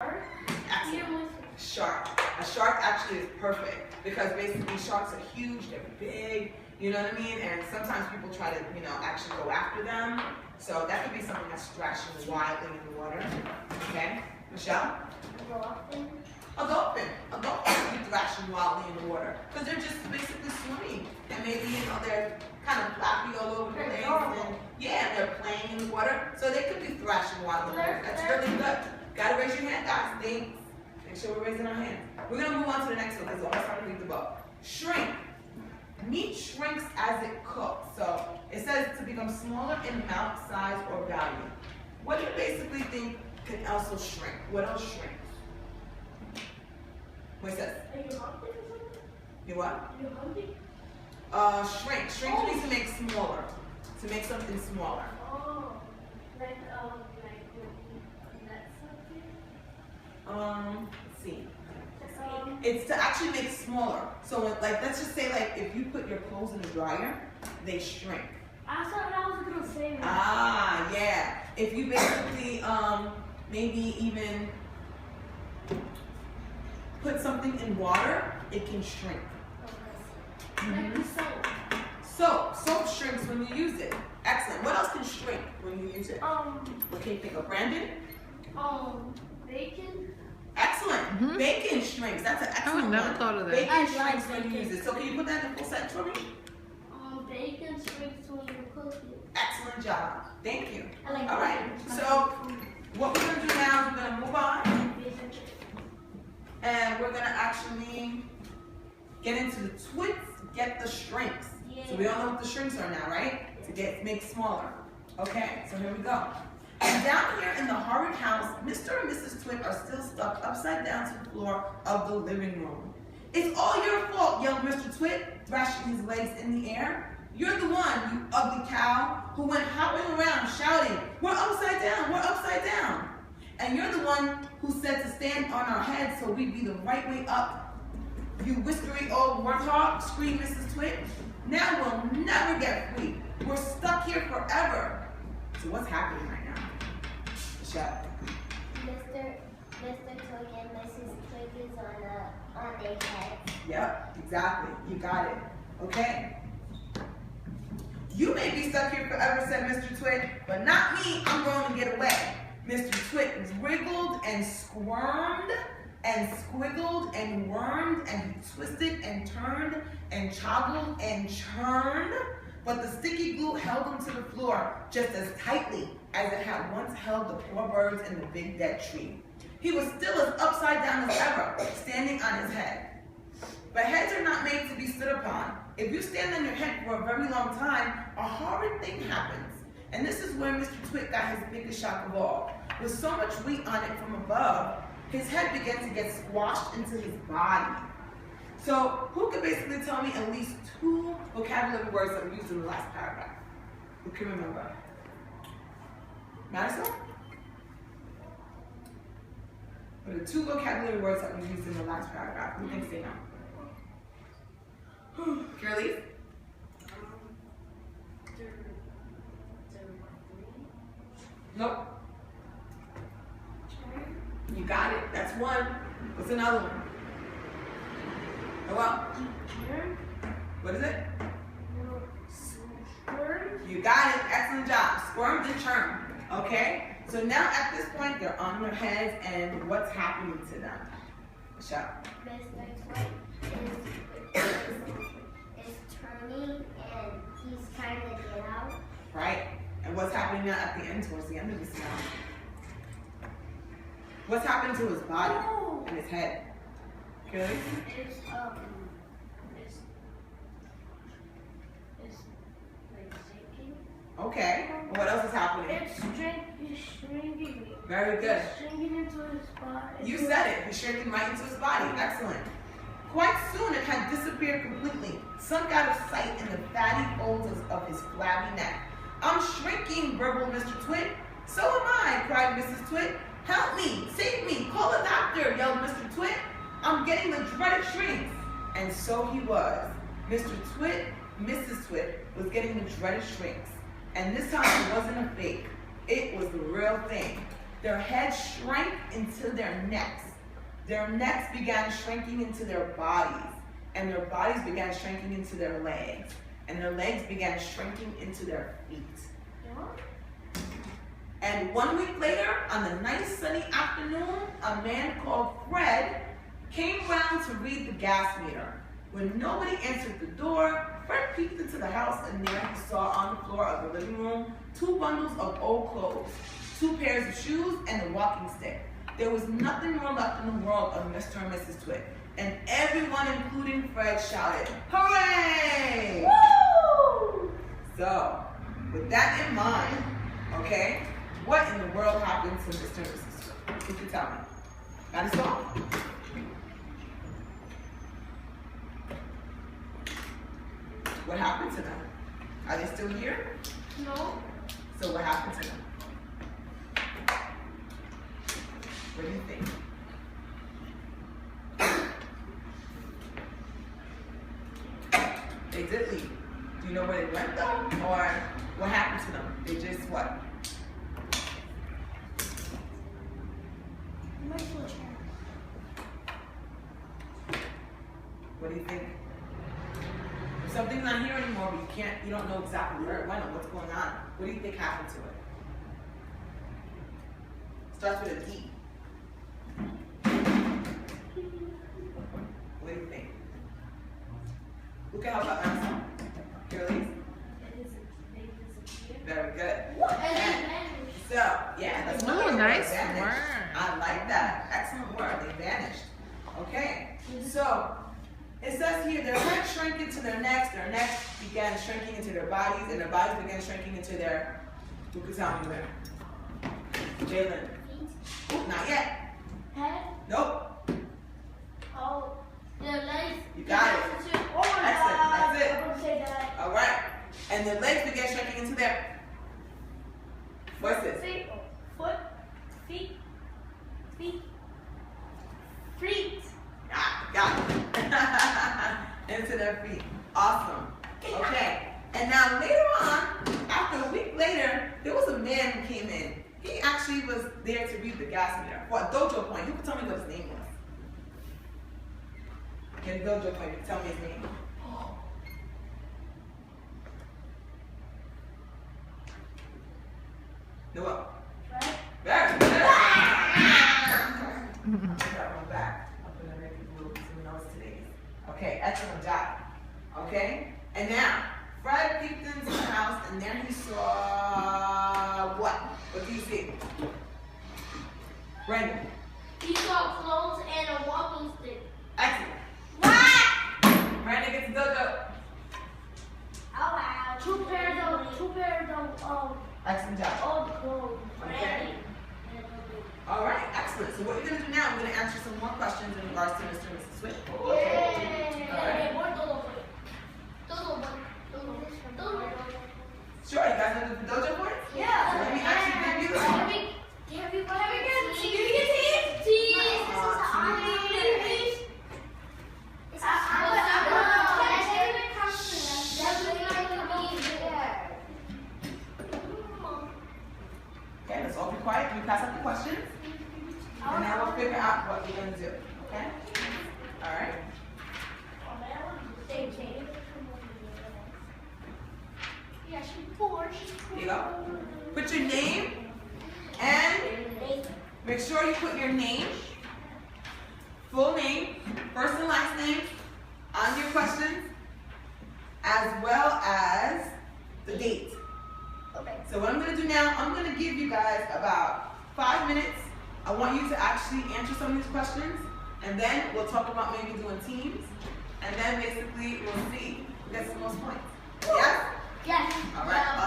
Excellent. Shark. A shark actually is perfect because basically sharks are huge, they're big, you know what I mean? And sometimes people try to, actually go after them. So that could be something that's thrashing wildly in the water. Okay? Michelle? A dolphin. A dolphin. A dolphin could be thrashing wildly in the water because they're just basically swimming. And maybe, they're kind of flappy all over the place. And yeah, they're playing in the water. So they could be thrashing wildly in the water. That's really good. Gotta raise your hand, guys. Thanks. Make sure we're raising our hands. We're gonna move on to the next one. It's almost time to read the book. Shrink. Meat shrinks as it cooks. So it says to become smaller in amount, size, or value. What do you basically think can also shrink? What else shrinks? What it says? Are you hungry or something? You what? Are you hungry? Shrink. Shrink means to make smaller. To make something smaller. Oh, like that something? Let's see. It's to actually make smaller. So let's just say if you put your clothes in the dryer, they shrink. I thought I was gonna say that. Ah, yeah. If you basically maybe even put something in water, it can shrink. Like the soap. Soap shrinks when you use it. Excellent. What else can shrink when you use it? What can you think of, Brandon? Bacon. Excellent. Bacon shrinks. That's an excellent one. never thought of that. Bacon I shrinks like when you use it. So can you put that in full sentence for me? Bacon shrinks when you cook it. Excellent job. Thank you. I like All right. bacon. So what we're going to do now is we're going to move on. And we're going to actually get into the twits, get the shrinks. Yeah. So we all know what the shrinks are now, right? To make smaller. Okay, so here we go. And down here in the horrid house, Mr. and Mrs. Twit are still stuck upside down to the floor of the living room. It's all your fault, yelled Mr. Twit, thrashing his legs in the air. You're the one, you ugly cow, who went hopping around shouting, "We're upside down, we're upside down." And you're the one who said to stand on our heads so we'd be the right way up. You whiskery old warthog, screamed Mrs. Twit. Now we'll never get free. We're stuck here forever. So what's happening right now? Michelle. Mr. Twig and Mrs. Twig is on their heads. Yep, exactly. You got it. Okay. You may be stuck here forever, said Mr. Twig, but not me. I'm going to get away. Mr. Twig wriggled and squirmed and squiggled and wormed and he twisted and turned and choggled and churned, but the sticky glue held him to the floor just as tightly as it had once held the poor birds in the big dead tree. He was still as upside down as ever, standing on his head. But heads are not made to be stood upon. If you stand on your head for a very long time, a horrid thing happens. And this is where Mr. Twit got his biggest shock of all. With so much weight on it from above, his head began to get squashed into his body. So who could basically tell me at least 2 vocabulary words that were used in the last paragraph? Who can remember? Madison? What are 2 vocabulary words that were used in the last paragraph? Who thinks they know? Curly? Nope. You got it. That's one. What's another one? Well, what is it? Squirm. You got it. Excellent job. Squirmed and churned. Okay? So now at this point, they're on their heads, and what's happening to them? Michelle. Mr. Twig is turning and he's trying to get out. Right? And what's happening now at the end, towards the end of the smell? What's happening to his body and his head? Good? It's like shaking. Okay. And what else is happening? It's shrinking. Very good. It's shrinking into his body. You said it. He's shrinking right into his body. Excellent. Quite soon it had disappeared completely, sunk out of sight in the fatty folds of his flabby neck. I'm shrinking, burbled Mr. Twit. So am I, cried Mrs. Twit. Help me, save me, call a doctor, yelled Mr. Twit. I'm getting the dreaded shrinks. And so he was. Mr. Twit, Mrs. Twit was getting the dreaded shrinks. And this time it wasn't a fake. It was the real thing. their heads shrank into their necks. Their necks began shrinking into their bodies, and their bodies began shrinking into their legs, and their legs began shrinking into their feet. And 1 week later, on a nice sunny afternoon, a man called Fred came round to read the gas meter. When nobody answered the door, Fred peeked into the house, and there he saw on the floor of the living room 2 bundles of old clothes, 2 pairs of shoes, and a walking stick. There was nothing more left in the world of Mr. and Mrs. Twit. And everyone, including Fred, shouted, "Hooray!" Woo! So, with that in mind, okay, what in the world happened to Mr. and Mrs. Twit? You can tell me. Got a song? What happened to them? Are they still here? No. So what happened to them? What do you think? They did leave. Do you know where they went though? Or what happened to them? They just what? What do you think? If something's not here anymore, but you don't know exactly where it went or what's going on, what do you think happened to it? Starts with a D. What do you think? Who can help out answer? Girlies? Very good. So, yeah, that's one Ooh, nice vanished. word. I like that. Excellent word. They vanished. Okay. So, it says here, their heads shrank into their necks began shrinking into their bodies, and their bodies began shrinking into their, who can tell me where? Jalen. Ooh, not yet. Head? Nope. Oh, their legs. You got it. Oh my Excellent. God. That's it. I'm gonna say that. All right. And their legs began shrinking into their, what's this? Feet. Foot. Feet. Feet. Ah, got it. Into their feet. Awesome. Okay. And now later on, after a week later, there was a man who came in. He actually was there to read the gas meter. For a dojo point, who can tell me what his name was? Can dojo point tell me his name? Noah. Right? Very good. I'll put that one back. I'm going to make it a little bit too nose today. Okay, excellent job. Okay? And now, Fred peeked into the house, and there he saw what? What do you see? Brandon. He saw clothes and a walking stick. Excellent. What? Brandon gets the dojo. Oh wow. Two pairs of Excellent job. old clothes. Okay. All right, excellent. So what we're going to do now, we're going to answer some more questions in regards to Mr. and Mrs. Switch. Yay. All right. Sure, you guys want to do the dojo for it? Yeah. So let me actually give you the Have we Okay, let's all be quiet. Can we pass out the questions? And then we'll figure out what we're going to do. Okay? All right. Yeah, she's poor. Here you go. Put your name and make sure you put your name, full name, first and last name on your questions, as well as the date. Okay. So what I'm going to do now, I'm going to give you guys about 5 minutes. I want you to actually answer some of these questions, and then we'll talk about maybe doing teams, and then basically we'll see who gets the most points. Yes? Yes. All right.